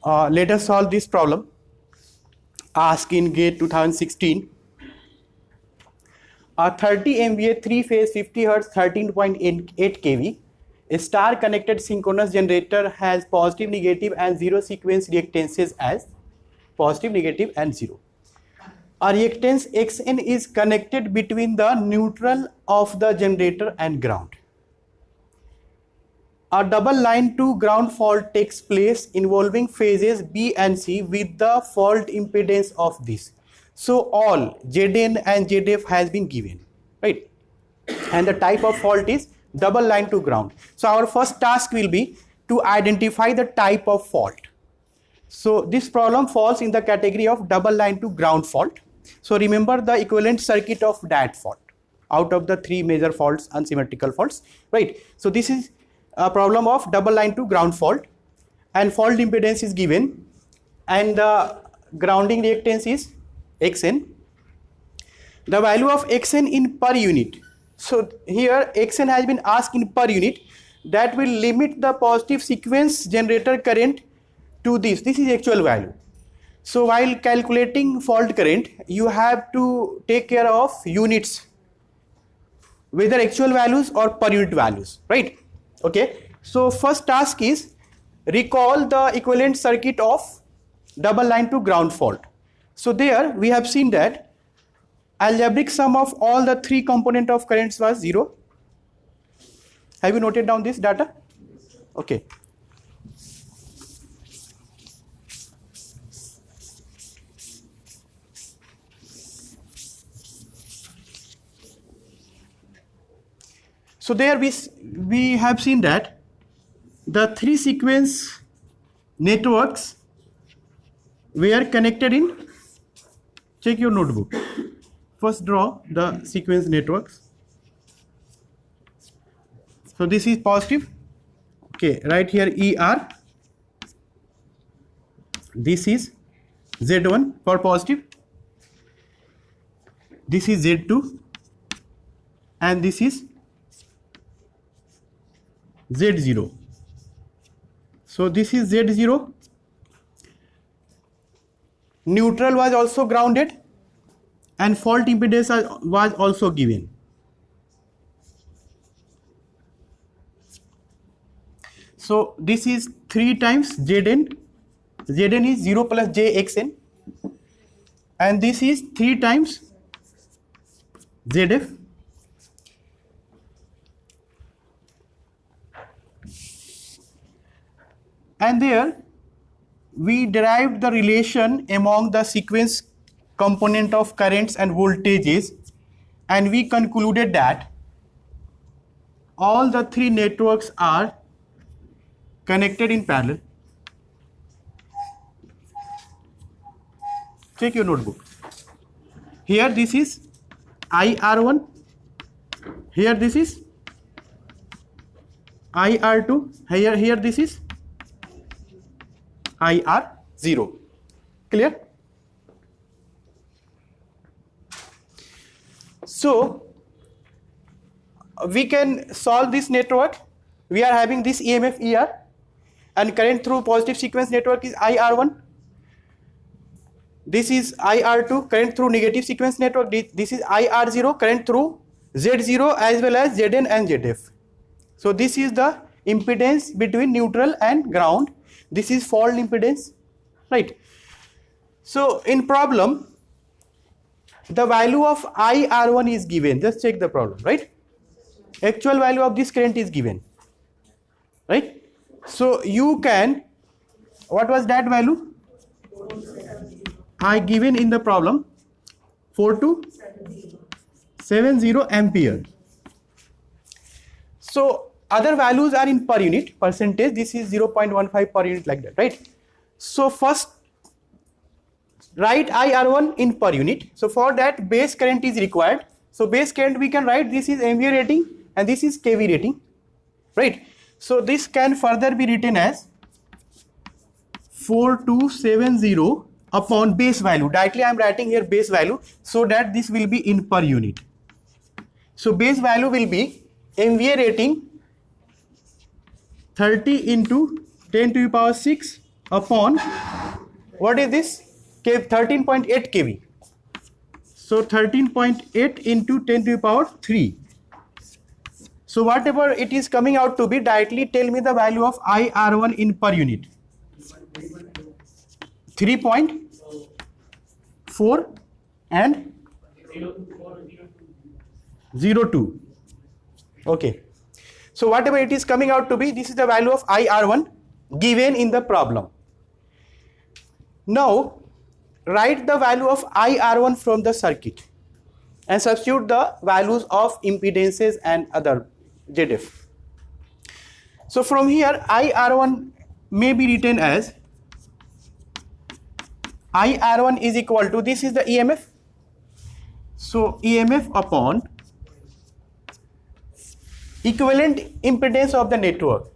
Let us solve this problem asked in GATE 2016. A 30 MVA 3-phase 50 Hz 13.8 kV a star connected synchronous generator has positive, negative and zero sequence reactances as positive, negative and zero. A reactance Xn is connected between the neutral of the generator and ground. A double line to ground fault takes place involving phases B and C with the fault impedance of this. So all Zn and Zf has been given, right? And the type of fault is double line to ground. So our first task will be to identify the type of fault. So this problem falls in the category of double line to ground fault. So remember the equivalent circuit of that fault out of the three major faults, unsymmetrical faults, right? So this is a problem of double line to ground fault, and fault impedance is given and the grounding reactance is Xn. The value of Xn in per unit. So here Xn has been asked in per unit. That will limit the positive sequence generator current to this. This is actual value. So while calculating fault current, you have to take care of units, whether actual values or per unit values, right? Okay. So first task is recall the equivalent circuit of double line to ground fault. So there we have seen that algebraic sum of all the three component of currents was 0. Have you noted down this data? Okay. So there we have seen that the three sequence networks were connected in, check your notebook. First draw the sequence networks. So this is positive. Okay, right here ER. This is Z1 for positive. This is Z2 and this is Z0. So this is Z0. Neutral was also grounded and fault impedance was also given. So this is 3 times Zn. Zn is 0 plus Jxn and this is 3 times Zf. And there we derived the relation among the sequence component of currents and voltages, and we concluded that all the three networks are connected in parallel. Check your notebook. Here this is IR1, here this is IR2, here this is IR0. Clear? So we can solve this network. We are having this EMF ER and current through positive sequence network is IR1. This is IR2, current through negative sequence network. This is IR0, current through Z0 as well as Zn and Zf. So this is the impedance between neutral and ground. This is fault impedance, right? So in problem, the value of IR1 is given. Just check the problem, right? Actual value of this current is given, right? So you can, what was that value? I given in the problem 4270 ampere. So other values are in per unit, percentage. This is 0.15 per unit, like that, right? So first write IR1 in per unit. So for that base current is required. So base current we can write, this is MVA rating and this is kV rating, right? So this can further be written as 4270 upon base value. Directly I am writing here base value so that this will be in per unit. So base value will be MVA rating 30 into 10 to the power 6 upon what is this? 13.8 kV. So 13.8 into 10 to the power 3. So whatever it is coming out to be, directly tell me the value of IR1 in per unit. 3.4 and 0.2. Okay. So whatever it is coming out to be, this is the value of IR1 given in the problem. Now write the value of IR1 from the circuit and substitute the values of impedances and other ZF. So from here IR1 may be written as IR1 is equal to, this is the EMF. So EMF upon equivalent impedance of the network.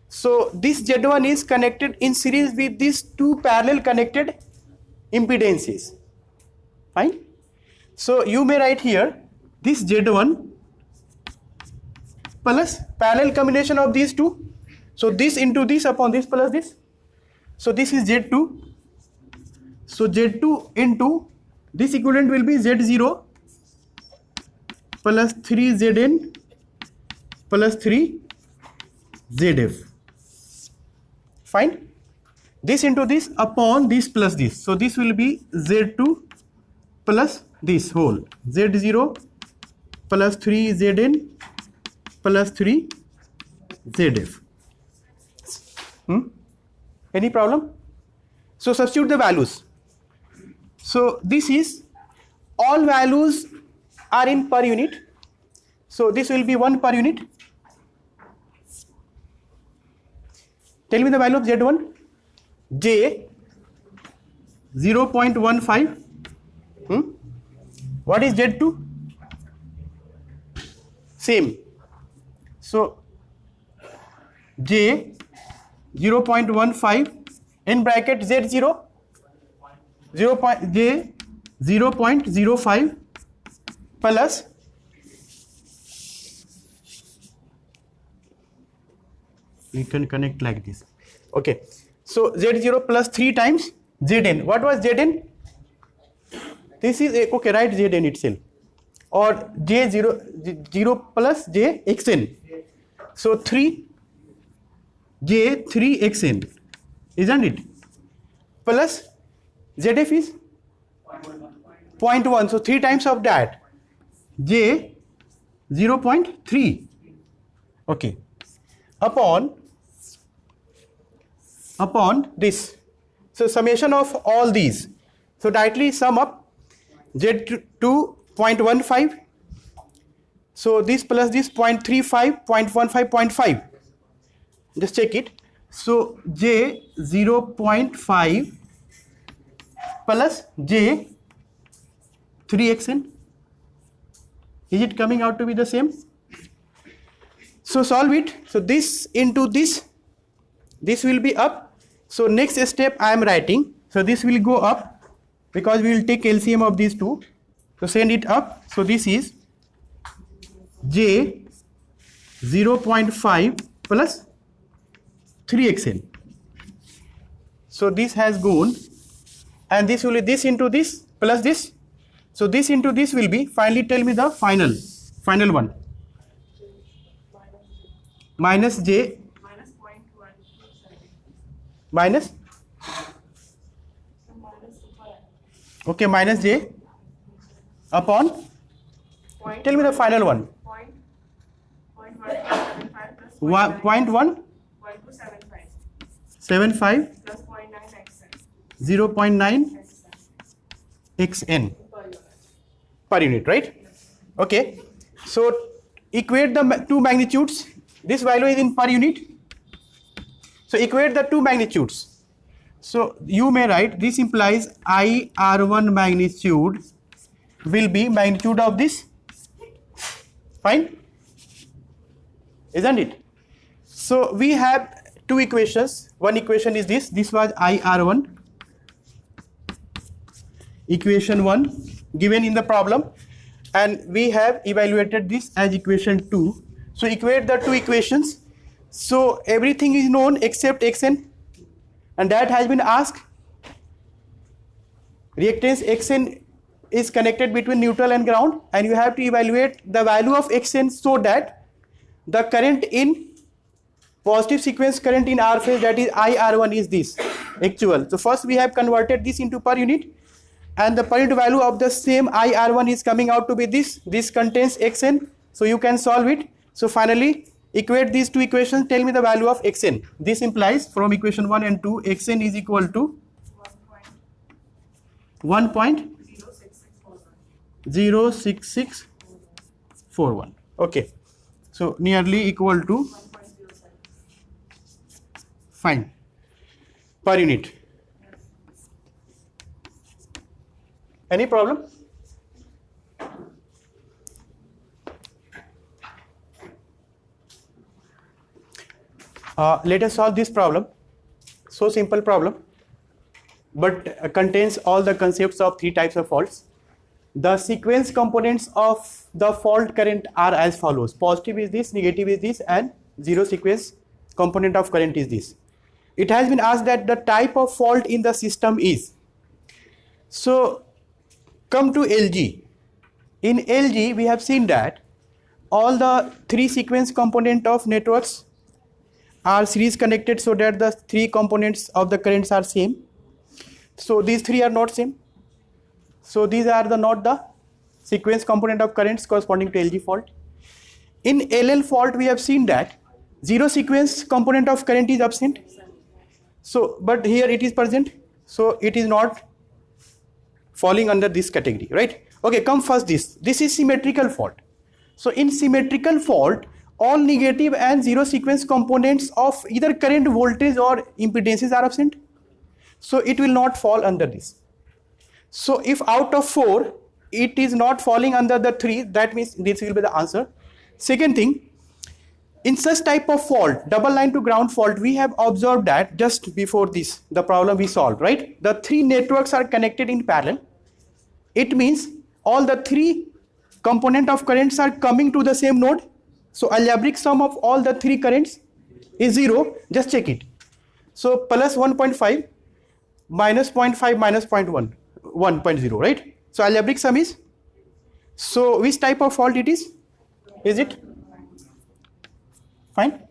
So this Z1 is connected in series with these two parallel connected impedances. Fine. So you may write here this Z1 plus parallel combination of these two. So this into this upon this plus this. So this is Z2. So Z2 into this equivalent will be Z0 plus 3Zn plus 3 ZF. Fine. This into this upon this plus this. So this will be Z2 plus this whole Z0 plus 3 Zn plus 3 ZF. Any problem? So substitute the values. So this is, all values are in per unit. So this will be 1 per unit. Tell me the value of Z1. J 0.15. What is Z2? Same. So J 0.15 in bracket Z0 J 0.05 plus we can connect like this. Okay. So Z0 plus 3 times Zn. What was Zn? This is okay, write Zn itself. Or J0 plus Jxn. So 3 J3xn, isn't it? Plus ZF is 0.1. So 3 times of that. J 0.3. Okay. Upon this. So summation of all these. So directly sum up Z2 0.15. So this plus this 0.35, 0.15, 0.5. Just check it. So J 0.5 plus J 3xn. Is it coming out to be the same? So solve it. So this into this will be up. So next step I am writing. So this will go up because we will take LCM of these two. So send it up. So this is J 0.5 plus 3xn. So this has gone, and this will be this into this plus this. So this into this will be, finally tell me the final one. Minus J minus, okay, minus J upon, tell me the final one. 0.175 plus 0.9 xn per unit, right? Okay. So equate the two magnitudes. This value is in per unit. So equate the two magnitudes. So you may write this implies IR1 magnitude will be magnitude of this. Fine, isn't it? So we have two equations. One equation is this. This was IR1. Equation 1 given in the problem, and we have evaluated this as equation 2. So equate the two equations. So everything is known except xn. and that has been asked. Reactance Xn is connected between neutral and ground, and you have to evaluate the value of Xn so that the current in positive sequence current in R phase, that is IR1, is this actual. So first we have converted this into per unit, and the per unit value of the same IR1 is coming out to be this. This contains Xn, so you can solve it. So finally equate these two equations, tell me the value of Xn. This implies from equation 1 and 2 Xn is equal to 1.06641. Okay, so nearly equal to, fine, per unit. Any problem? Let us solve this problem. So simple problem, but contains all the concepts of three types of faults. The sequence components of the fault current are as follows. Positive is this, negative is this, and zero sequence component of current is this. It has been asked that the type of fault in the system is. So come to LG. In LG we have seen that all the three sequence component of networks are series connected so that the three components of the currents are same. So these three are not same. So these are not the sequence component of currents corresponding to LG fault. In LL fault we have seen that zero sequence component of current is absent. So but here it is present. So it is not falling under this category, right? Okay, come first this. This is symmetrical fault. So in symmetrical fault, all negative and zero sequence components of either current, voltage or impedances are absent. So it will not fall under this. So if out of 4 it is not falling under the 3, that means this will be the answer. Second thing, in such type of fault, double line to ground fault, we have observed that just before this, the problem we solved, right? The three networks are connected in parallel. It means all the three component of currents are coming to the same node. So algebraic sum of all the three currents is 0. Just check it. So plus 1.5 minus 0.5 minus 0.1, 1.0, right? So algebraic sum is, so which type of fault it is? Is it fine?